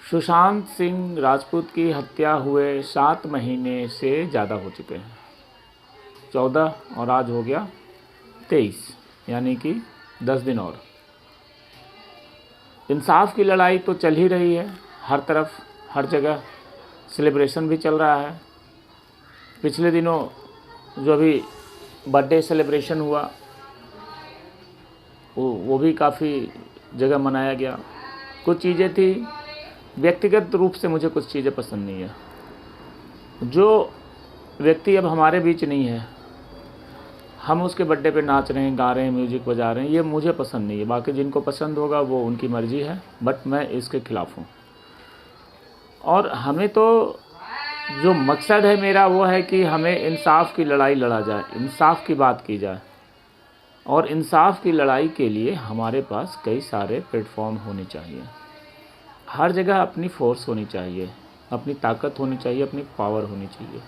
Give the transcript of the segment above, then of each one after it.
सुशांत सिंह राजपूत की हत्या हुए 7 महीने से ज़्यादा हो चुके हैं। 14 और आज हो गया 23, यानी कि 10 दिन और। इंसाफ की लड़ाई तो चल ही रही है, हर तरफ हर जगह सेलिब्रेशन भी चल रहा है। पिछले दिनों जो अभी बर्थडे सेलिब्रेशन हुआ वो भी काफ़ी जगह मनाया गया। कुछ चीज़ें थी, व्यक्तिगत रूप से मुझे कुछ चीज़ें पसंद नहीं है। जो व्यक्ति अब हमारे बीच नहीं है, हम उसके बर्थडे पे नाच रहे हैं, गा रहे हैं, म्यूजिक बजा रहे हैं, ये मुझे पसंद नहीं है। बाकी जिनको पसंद होगा वो उनकी मर्जी है, बट मैं इसके खिलाफ़ हूँ। और हमें तो जो मकसद है मेरा वो है कि हमें इंसाफ की लड़ाई लड़ा जाए, इंसाफ की बात की जाए। और इंसाफ की लड़ाई के लिए हमारे पास कई सारे प्लेटफॉर्म होने चाहिए। हर जगह अपनी फोर्स होनी चाहिए, अपनी ताकत होनी चाहिए, अपनी पावर होनी चाहिए।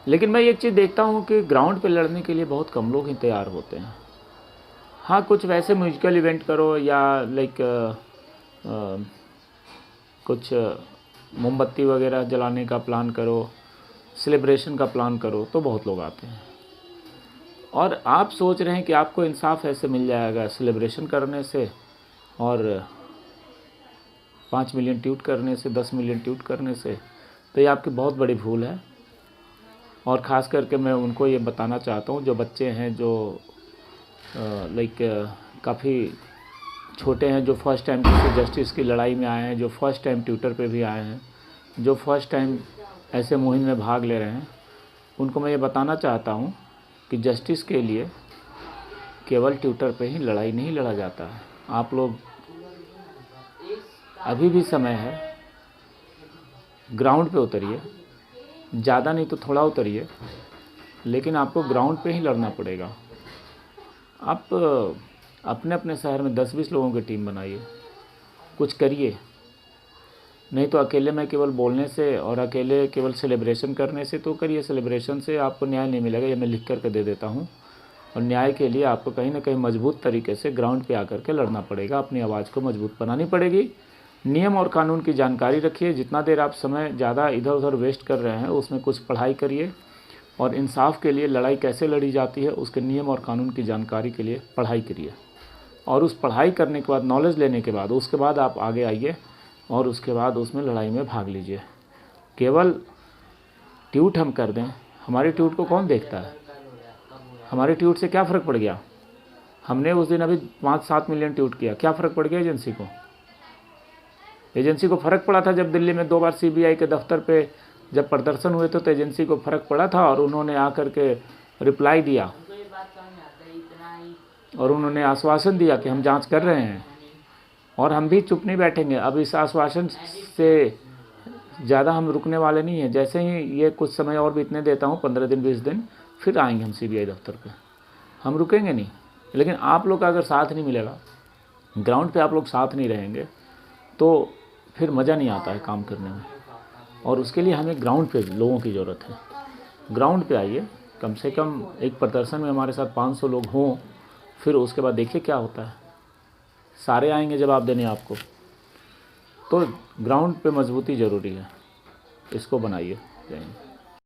लेकिन मैं एक चीज़ देखता हूँ कि ग्राउंड पे लड़ने के लिए बहुत कम लोग ही तैयार होते हैं। हाँ, कुछ वैसे म्यूजिकल इवेंट करो या लाइक कुछ मोमबत्ती वगैरह जलाने का प्लान करो, सेलिब्रेशन का प्लान करो, तो बहुत लोग आते हैं। और आप सोच रहे हैं कि आपको इंसाफ ऐसे मिल जाएगा सेलिब्रेशन करने से और 5 मिलियन ट्वीट करने से, 10 मिलियन ट्वीट करने से, तो ये आपकी बहुत बड़ी भूल है। और ख़ास करके मैं उनको ये बताना चाहता हूँ जो बच्चे हैं, जो लाइक काफ़ी छोटे हैं, जो फर्स्ट टाइम किसी जस्टिस की लड़ाई में आए हैं, जो फर्स्ट टाइम ट्विटर पे भी आए हैं, जो फर्स्ट टाइम ऐसे मुहिम में भाग ले रहे हैं, उनको मैं ये बताना चाहता हूँ कि जस्टिस के लिए केवल ट्विटर पे ही लड़ाई नहीं लड़ा जाता है। आप लोग अभी भी समय है, ग्राउंड पे उतरिए, ज़्यादा नहीं तो थोड़ा उतरिए, लेकिन आपको ग्राउंड पे ही लड़ना पड़ेगा। आप अपने अपने शहर में 10-20 लोगों की टीम बनाइए, कुछ करिए। नहीं तो अकेले में केवल बोलने से और अकेले केवल सेलिब्रेशन करने से तो करिए, सेलिब्रेशन से आपको न्याय नहीं मिलेगा, ये मैं लिख कर के दे देता हूँ। और न्याय के लिए आपको कहीं ना कहीं मजबूत तरीके से ग्राउंड पे आकर के लड़ना पड़ेगा, अपनी आवाज़ को मजबूत बनानी पड़ेगी। नियम और कानून की जानकारी रखिए। जितना देर आप समय ज़्यादा इधर उधर वेस्ट कर रहे हैं उसमें कुछ पढ़ाई करिए, और इंसाफ के लिए लड़ाई कैसे लड़ी जाती है उसके नियम और कानून की जानकारी के लिए पढ़ाई करिए। और उस पढ़ाई करने के बाद, नॉलेज लेने के बाद, उसके बाद आप आगे आइए और उसके बाद उसमें लड़ाई में भाग लीजिए। केवल ट्वीट हम कर दें, हमारे ट्वीट को कौन देखता है? हमारे ट्वीट से क्या फ़र्क पड़ गया? हमने उस दिन अभी 5-7 मिलियन ट्वीट किया, क्या फ़र्क पड़ गया एजेंसी को? एजेंसी को फ़र्क पड़ा था जब दिल्ली में 2 बार सीबीआई के दफ्तर पे जब प्रदर्शन हुए थे, तो एजेंसी को फ़र्क पड़ा था और उन्होंने आकर के रिप्लाई दिया और उन्होंने आश्वासन दिया कि हम जांच कर रहे हैं। और हम भी चुप नहीं बैठेंगे। अब इस आश्वासन से ज़्यादा हम रुकने वाले नहीं हैं। जैसे ही ये कुछ समय और बीतने देता हूँ, 15 दिन 20 दिन, फिर आएंगे हम सीबीआई दफ्तर पे। हम रुकेंगे नहीं। लेकिन आप लोग का अगर साथ नहीं मिलेगा, ग्राउंड पे आप लोग साथ नहीं रहेंगे, तो फिर मज़ा नहीं आता है काम करने में। और उसके लिए हमें ग्राउंड पे लोगों की ज़रूरत है। ग्राउंड पे आइए, कम से कम एक प्रदर्शन में हमारे साथ 500 लोग हों, फिर उसके बाद देखिए क्या होता है। सारे आएंगे जवाब देने आपको। तो ग्राउंड पे मजबूती ज़रूरी है, इसको बनाइए। जय हिंद।